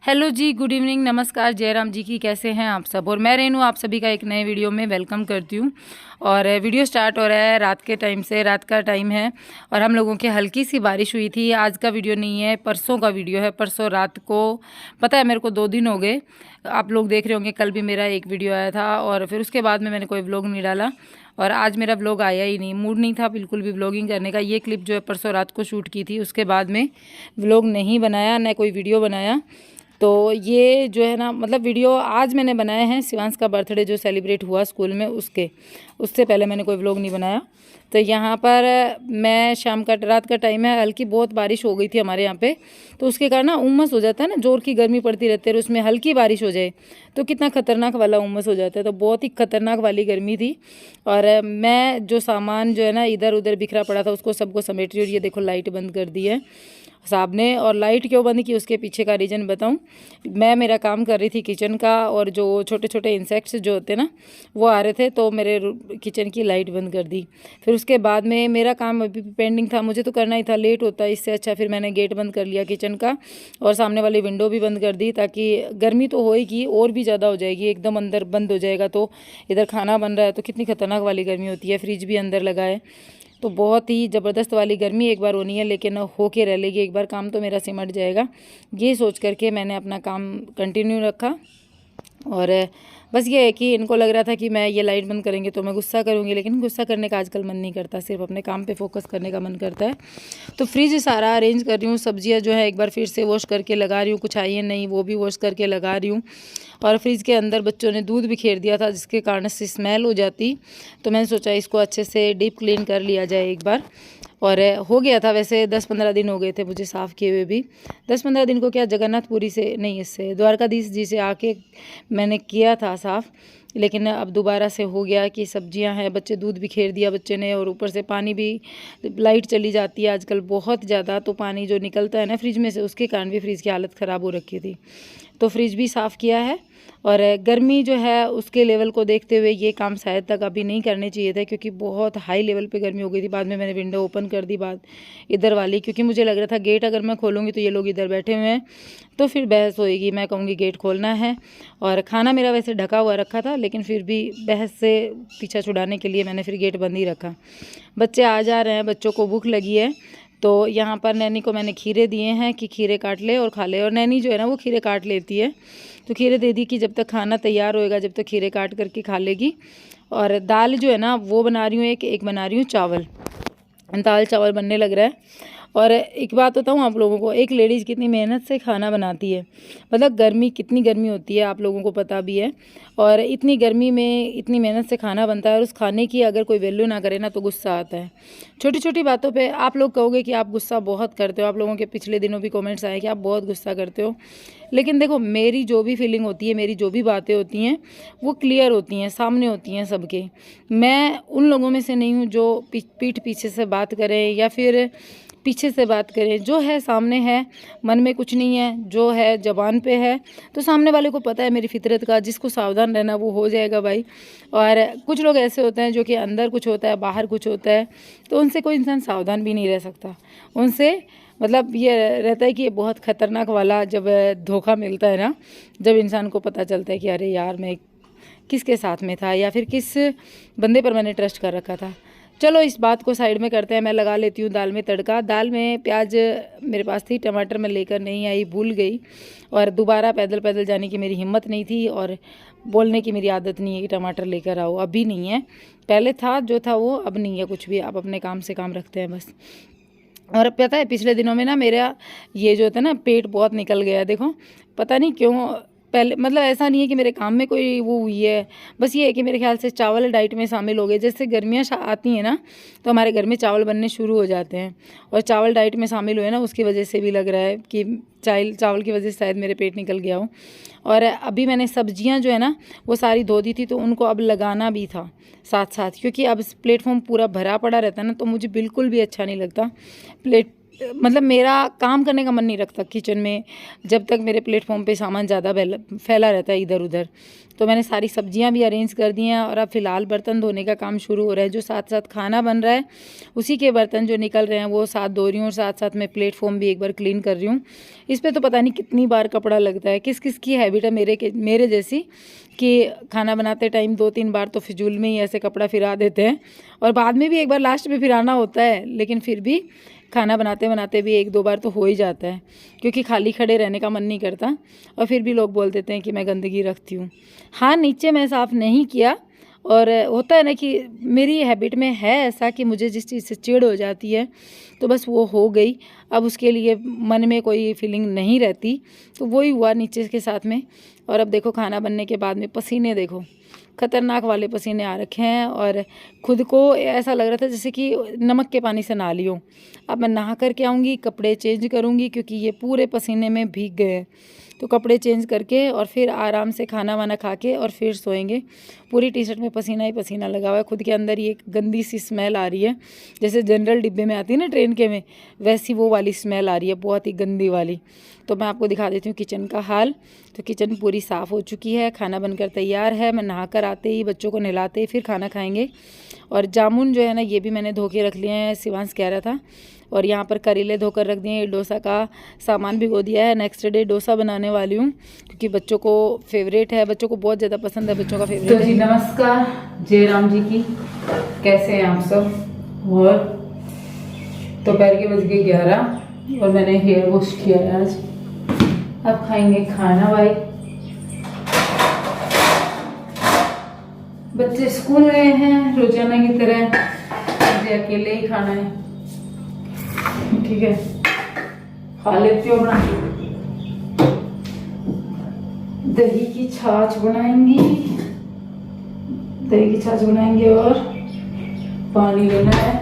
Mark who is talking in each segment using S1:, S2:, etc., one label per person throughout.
S1: Hello जी, good evening, नमस्कार, जयराम जी की। कैसे हैं आप सब। और मैं रेनू आप सभी का एक नए वीडियो में वेलकम करती हूँ। और वीडियो स्टार्ट हो रहा है रात के टाइम से। रात का टाइम है और हम लोगों के हल्की सी बारिश हुई थी। आज का वीडियो नहीं है, परसों का वीडियो है। परसों रात को, पता है मेरे को 2 दिन हो गए। आप लोग देख रहे होंगे, कल भी मेरा एक वीडियो आया था और फिर उसके बाद में मैंने कोई व्लॉग नहीं डाला। और आज मेरा व्लॉग आया ही नहीं, मूड नहीं था बिल्कुल भी व्लॉगिंग करने का। ये क्लिप जो है परसों रात को शूट की थी, उसके बाद में व्लॉग नहीं बनाया, न कोई वीडियो बनाया। तो ये जो है ना, मतलब वीडियो आज मैंने बनाए हैं शिवांश का बर्थडे जो सेलिब्रेट हुआ स्कूल में, उससे पहले मैंने कोई व्लॉग नहीं बनाया। तो यहाँ पर मैं रात का टाइम है, हल्की बहुत बारिश हो गई थी हमारे यहाँ पे। तो उसके कारण ना उमस हो जाता है ना, जोर की गर्मी पड़ती रहती है और उसमें हल्की बारिश हो जाए तो कितना खतरनाक वाला उमस हो जाता है। तो बहुत ही खतरनाक वाली गर्मी थी। और मैं जो सामान जो है ना इधर उधर बिखरा पड़ा था उसको सबको समेट रही हूँ। और ये देखो लाइट बंद कर दी है साहब ने। और लाइट क्यों बंद की उसके पीछे का रीज़न बताऊं। मैं मेरा काम कर रही थी किचन का, और जो छोटे छोटे इंसेक्ट्स जो होते हैं ना वो आ रहे थे, तो मेरे किचन की लाइट बंद कर दी। फिर उसके बाद में मेरा काम अभी पेंडिंग था, मुझे तो करना ही था, लेट होता है इससे अच्छा फिर मैंने गेट बंद कर लिया किचन का, और सामने वाली विंडो भी बंद कर दी, ताकि गर्मी तो होएगी और भी ज़्यादा हो जाएगी, एकदम अंदर बंद हो जाएगा तो इधर खाना बन रहा है तो कितनी खतरनाक वाली गर्मी होती है। फ्रिज भी अंदर लगा है तो बहुत ही ज़बरदस्त वाली गर्मी एक बार होनी है, लेकिन हो के रह लेगी, एक बार काम तो मेरा सिमट जाएगा। ये सोच करके मैंने अपना काम कंटिन्यू रखा। और बस ये है कि इनको लग रहा था कि मैं ये लाइट बंद करेंगे तो मैं गुस्सा करूँगी, लेकिन गुस्सा करने का आजकल मन नहीं करता, सिर्फ अपने काम पे फोकस करने का मन करता है। तो फ्रिज सारा अरेंज कर रही हूँ, सब्जियाँ जो है एक बार फिर से वॉश करके लगा रही हूँ, कुछ आई है नहीं वो भी वॉश करके लगा रही हूँ। और फ्रिज के अंदर बच्चों ने दूध बिखेर दिया था जिसके कारण से स्मेल हो जाती, तो मैंने सोचा इसको अच्छे से डीप क्लीन कर लिया जाए एक बार। और हो गया था वैसे, 10-15 दिन हो गए थे मुझे साफ़ किए हुए भी। 10-15 दिन को क्या, जगन्नाथपुरी से नहीं, इससे द्वारकाधीश जी से आके मैंने किया था साफ़। लेकिन अब दोबारा से हो गया कि सब्जियां हैं, बच्चे दूध बिखेर दिया बच्चे ने, और ऊपर से पानी भी, लाइट चली जाती है आजकल बहुत ज़्यादा, तो पानी जो निकलता है ना फ्रिज में से उसके कारण भी फ्रिज की हालत ख़राब हो रखी थी। तो फ्रिज भी साफ़ किया है। और गर्मी जो है उसके लेवल को देखते हुए ये काम शायद तक अभी नहीं करने चाहिए थे, क्योंकि बहुत हाई लेवल पे गर्मी हो गई थी। बाद में मैंने विंडो ओपन कर दी बाद इधर वाली, क्योंकि मुझे लग रहा था गेट अगर मैं खोलूँगी तो ये लोग इधर बैठे हुए हैं तो फिर बहस होएगी, मैं कहूँगी गेट खोलना है। और खाना मेरा वैसे ढका हुआ रखा था, लेकिन फिर भी बहस से पीछा छुड़ाने के लिए मैंने फिर गेट बंद ही रखा। बच्चे आ जा रहे हैं, बच्चों को भूख लगी है, तो यहाँ पर नैनी को मैंने खीरे दिए हैं कि खीरे काट ले और खा ले। और नैनी जो है ना वो खीरे काट लेती है, तो खीरे दे दी कि जब तक खाना तैयार होएगा जब तक खीरे काट करके खा लेगी। और दाल जो है ना वो बना रही हूँ, एक बना रही हूँ चावल, दाल चावल बनने लग रहा है। और एक बात बताऊँ आप लोगों को, एक लेडीज़ कितनी मेहनत से खाना बनाती है, मतलब गर्मी कितनी गर्मी होती है आप लोगों को पता भी है। और इतनी गर्मी में इतनी मेहनत से खाना बनता है, और उस खाने की अगर कोई वैल्यू ना करे ना तो गुस्सा आता है। छोटी छोटी बातों पे आप लोग कहोगे कि आप गुस्सा बहुत करते हो, आप लोगों के पिछले दिनों भी कमेंट्स आए कि आप बहुत गुस्सा करते हो। लेकिन देखो, मेरी जो भी फीलिंग होती है, मेरी जो भी बातें होती हैं वो क्लियर होती हैं, सामने होती हैं सबके। मैं उन लोगों में से नहीं हूँ जो पीठ पीछे से बात करें या फिर पीछे से बात करें। जो है सामने है, मन में कुछ नहीं है, जो है ज़बान पे है, तो सामने वाले को पता है मेरी फितरत का। जिसको सावधान रहना वो हो जाएगा भाई। और कुछ लोग ऐसे होते हैं जो कि अंदर कुछ होता है बाहर कुछ होता है, तो उनसे कोई इंसान सावधान भी नहीं रह सकता। उनसे मतलब ये रहता है कि ये बहुत ख़तरनाक वाला जब धोखा मिलता है ना, जब इंसान को पता चलता है कि अरे यार मैं किसके साथ में था या फिर किस बंदे पर मैंने ट्रस्ट कर रखा था। चलो इस बात को साइड में करते हैं, मैं लगा लेती हूँ दाल में तड़का। दाल में प्याज मेरे पास थी, टमाटर मैं लेकर नहीं आई, भूल गई। और दोबारा पैदल पैदल जाने की मेरी हिम्मत नहीं थी, और बोलने की मेरी आदत नहीं है कि टमाटर लेकर आओ, अभी नहीं है। पहले था जो था वो, अब नहीं है कुछ भी, आप अपने काम से काम रखते हैं बस। और पता है पिछले दिनों में ना मेरा ये जो था ना पेट बहुत निकल गया, देखो पता नहीं क्यों। पहले मतलब ऐसा नहीं है कि मेरे काम में कोई वो हुई है, बस ये है कि मेरे ख्याल से चावल डाइट में शामिल हो गए। जैसे गर्मियाँ आती हैं ना तो हमारे घर में चावल बनने शुरू हो जाते हैं, और चावल डाइट में शामिल हुए ना उसकी वजह से भी लग रहा है कि चावल की वजह से शायद मेरे पेट निकल गया हो। और अभी मैंने सब्जियां जो है ना वो सारी धो दी थी, तो उनको अब लगाना भी था साथ साथ, क्योंकि अब प्लेटफॉर्म पूरा भरा पड़ा रहता है ना, तो मुझे बिल्कुल भी अच्छा नहीं लगता मतलब मेरा काम करने का मन नहीं रखता किचन में जब तक मेरे प्लेटफॉर्म पे सामान ज़्यादा फैला रहता है इधर उधर। तो मैंने सारी सब्जियां भी अरेंज कर दी हैं और अब फ़िलहाल बर्तन धोने का काम शुरू हो रहा है। जो साथ साथ खाना बन रहा है उसी के बर्तन जो निकल रहे हैं वो साथ धो रही हूँ और साथ साथ मैं प्लेटफॉर्म भी एक बार क्लीन कर रही हूँ। इस पर तो पता नहीं कितनी बार कपड़ा लगता है। किस किस की हैबिट है मेरे जैसी कि खाना बनाते टाइम 2-3 बार तो फिजूल में ही ऐसे कपड़ा फिरा देते हैं और बाद में भी एक बार लास्ट में फिराना होता है, लेकिन फिर भी खाना बनाते बनाते भी 1-2 बार तो हो ही जाता है क्योंकि खाली खड़े रहने का मन नहीं करता। और फिर भी लोग बोल देते हैं कि मैं गंदगी रखती हूँ। हाँ, नीचे मैं साफ़ नहीं किया और होता है ना कि मेरी हैबिट में है ऐसा कि मुझे जिस चीज़ से चिढ़ हो जाती है तो बस वो हो गई। अब उसके लिए मन में कोई फीलिंग नहीं रहती, तो वही हुआ नीचे के साथ में। और अब देखो खाना बनने के बाद में पसीने देखो, खतरनाक वाले पसीने आ रखे हैं और खुद को ऐसा लग रहा था जैसे कि नमक के पानी से नहा ली हूँ। अब मैं नहा करके आऊँगी, कपड़े चेंज करूँगी क्योंकि ये पूरे पसीने में भीग गए हैं। तो कपड़े चेंज करके और फिर आराम से खाना वाना खा के और फिर सोएंगे। पूरी टी शर्ट में पसीना ही पसीना लगा हुआ है। खुद के अंदर ही एक गंदी सी स्मेल आ रही है, जैसे जनरल डिब्बे में आती है ना ट्रेन के में, वैसी वो वाली स्मेल आ रही है, बहुत ही गंदी वाली। तो मैं आपको दिखा देती हूँ किचन का हाल। तो किचन पूरी साफ़ हो चुकी है, खाना बनकर तैयार है। मैं नहा कर आते ही बच्चों को नहलाते ही फिर खाना खाएंगे। और जामुन जो है ना ये भी मैंने धो के रख लिए हैं, शिवांश कह रहा था। और यहाँ पर करेले धोकर रख दिए, डोसा का सामान भिगो दिया है। नेक्स्ट डे डोसा बनाने वाली हूँ क्योंकि बच्चों को फेवरेट है, बच्चों को बहुत ज़्यादा पसंद है, बच्चों का फेवरेट है। तो जी नमस्कार जय राम जी की, कैसे हैं आप सब। और दोपहर के बज गए 11 और मैंने हेयर वॉश किया है आज। अब खाएंगे खाना भाई। बच्चे स्कूल गए हैं रोजाना की तरह, मुझे अकेले ही खाना है। ठीक है, खा लेती हूँ अपना। दही की छाछ बनाएंगी, दही की छाछ बनाएंगे और पानी लेना है।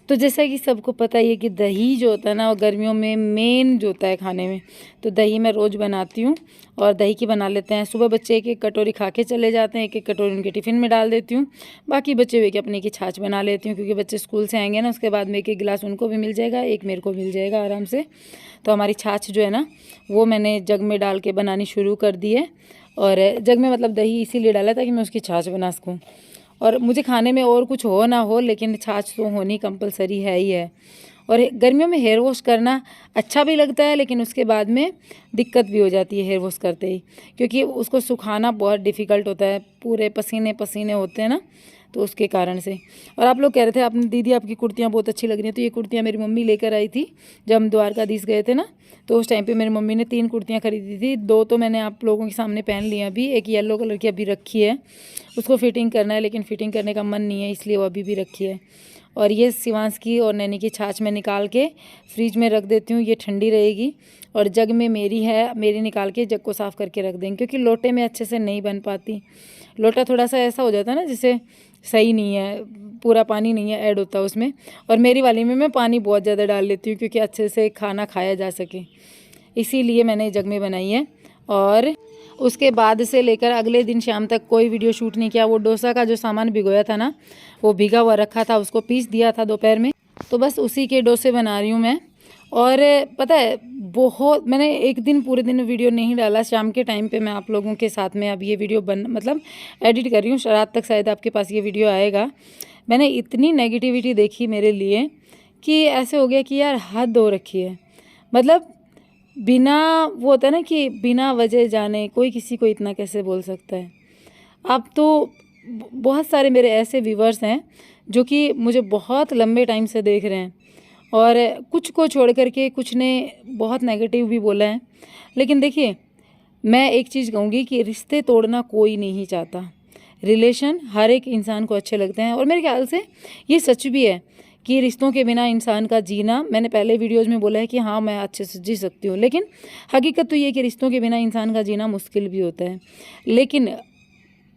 S1: तो जैसा कि सबको पता ही है कि दही जो होता है ना वो गर्मियों में मेन जो होता है खाने में। तो दही मैं रोज़ बनाती हूँ और दही की बना लेते हैं। सुबह बच्चे एक एक कटोरी खा के चले जाते हैं, एक एक कटोरी उनके टिफ़िन में डाल देती हूँ। बाकी बचे हुए की अपने की छाछ बना लेती हूँ क्योंकि बच्चे स्कूल से आएंगे ना, उसके बाद में एक एक गिलास उनको भी मिल जाएगा, एक मेरे को मिल जाएगा आराम से। तो हमारी छाछ जो है ना वो मैंने जग में डाल के बनानी शुरू कर दी है। और जग में मतलब दही इसीलिए डाला ताकि मैं उसकी छाछ बना सकूँ। और मुझे खाने में और कुछ हो ना हो लेकिन छाछ तो होनी कंपलसरी है ही है। और गर्मियों में हेयर वॉश करना अच्छा भी लगता है लेकिन उसके बाद में दिक्कत भी हो जाती है हेयर वॉश करते ही, क्योंकि उसको सुखाना बहुत डिफ़िकल्ट होता है, पूरे पसीने पसीने होते हैं ना, तो उसके कारण से। और आप लोग कह रहे थे आपने दीदी आपकी कुर्तियाँ बहुत अच्छी लग रही हैं, तो ये कुर्तियाँ मेरी मम्मी लेकर आई थी जब हम द्वारकाधीश गए थे ना, तो उस टाइम पे मेरी मम्मी ने 3 कुर्तियाँ खरीदी थी। 2 तो मैंने आप लोगों के सामने पहन ली अभी, एक येलो कलर की अभी रखी है, उसको फिटिंग करना है लेकिन फिटिंग करने का मन नहीं है इसलिए वो अभी भी रखी है। और ये शिवांश की और नैनी की छाछ में निकाल के फ्रिज में रख देती हूँ, ये ठंडी रहेगी। और जग में मेरी है, मेरी निकाल के जग को साफ़ करके रख देंगे क्योंकि लोटे में अच्छे से नहीं बन पाती। लोटा थोड़ा सा ऐसा हो जाता है ना जिसे सही नहीं है, पूरा पानी नहीं है ऐड होता उसमें। और मेरी वाली में मैं पानी बहुत ज़्यादा डाल लेती हूँ क्योंकि अच्छे से खाना खाया जा सके, इसीलिए मैंने जग में बनाई है। और उसके बाद से लेकर अगले दिन शाम तक कोई वीडियो शूट नहीं किया। वो डोसा का जो सामान भिगोया था ना वो भीगा हुआ रखा था, उसको पीस दिया था दोपहर में, तो बस उसी के डोसे बना रही हूँ मैं। और पता है बहुत, मैंने एक दिन पूरे दिन वीडियो नहीं डाला, शाम के टाइम पे मैं आप लोगों के साथ में अब ये वीडियो मतलब एडिट कर रही हूँ, रात तक शायद आपके पास ये वीडियो आएगा। मैंने इतनी नेगेटिविटी देखी मेरे लिए कि ऐसे हो गया कि यार हद हो रखी है। मतलब बिना वो होता है ना कि बिना वजह जाने कोई किसी को इतना कैसे बोल सकता है। अब तो बहुत सारे मेरे ऐसे व्यूवर्स हैं जो कि मुझे बहुत लंबे टाइम से देख रहे हैं और कुछ को छोड़ करके कुछ ने बहुत नेगेटिव भी बोला है। लेकिन देखिए मैं एक चीज़ कहूँगी कि रिश्ते तोड़ना कोई नहीं चाहता, रिलेशन हर एक इंसान को अच्छे लगते हैं। और मेरे ख्याल से ये सच भी है कि रिश्तों के बिना इंसान का जीना, मैंने पहले वीडियोज़ में बोला है कि हाँ मैं अच्छे से जी सकती हूँ, लेकिन हकीकत तो ये कि रिश्तों के बिना इंसान का जीना मुश्किल भी होता है। लेकिन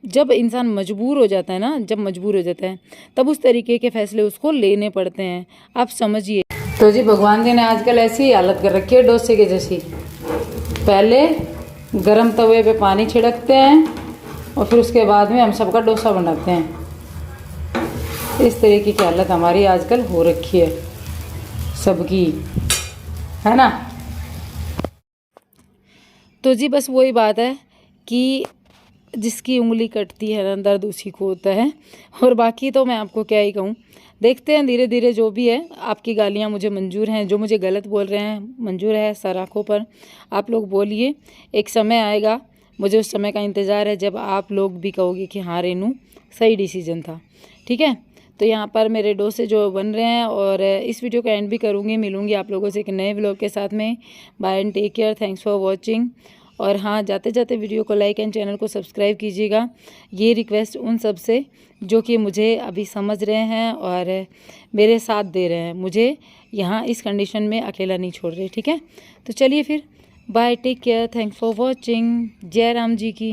S1: जब इंसान मजबूर हो जाता है ना, जब मजबूर हो जाता है तब उस तरीके के फैसले उसको लेने पड़ते हैं, आप समझिए। तो जी भगवान जी ने आजकल ऐसी हालत कर रखी है डोसे की जैसी। पहले गरम तवे पे पानी छिड़कते हैं और फिर उसके बाद में हम सबका डोसा बनाते हैं। इस तरीके की हालत हमारी आजकल हो रखी है सबकी, है ना। तो जी बस वही बात है कि जिसकी उंगली कटती है ना दर्द उसी को होता है। और बाकी तो मैं आपको क्या ही कहूँ, देखते हैं धीरे धीरे जो भी है। आपकी गालियाँ मुझे मंजूर हैं, जो मुझे गलत बोल रहे हैं मंजूर है, सर आँखों पर आप लोग बोलिए। एक समय आएगा, मुझे उस समय का इंतज़ार है जब आप लोग भी कहोगे कि हाँ रेनू सही डिसीजन था। ठीक है, तो यहाँ पर मेरे डोसे जो बन रहे हैं और इस वीडियो का एंड भी करूँगी। मिलूँगी आप लोगों से एक नए व्लॉग के साथ में। Bye and take care, thanks for watching. और हाँ, जाते जाते वीडियो को लाइक एंड चैनल को सब्सक्राइब कीजिएगा। ये रिक्वेस्ट उन सब से जो कि मुझे अभी समझ रहे हैं और मेरे साथ दे रहे हैं, मुझे यहाँ इस कंडीशन में अकेला नहीं छोड़ रहे। ठीक है, तो चलिए फिर bye, take care, thanks for watching. जय राम जी की।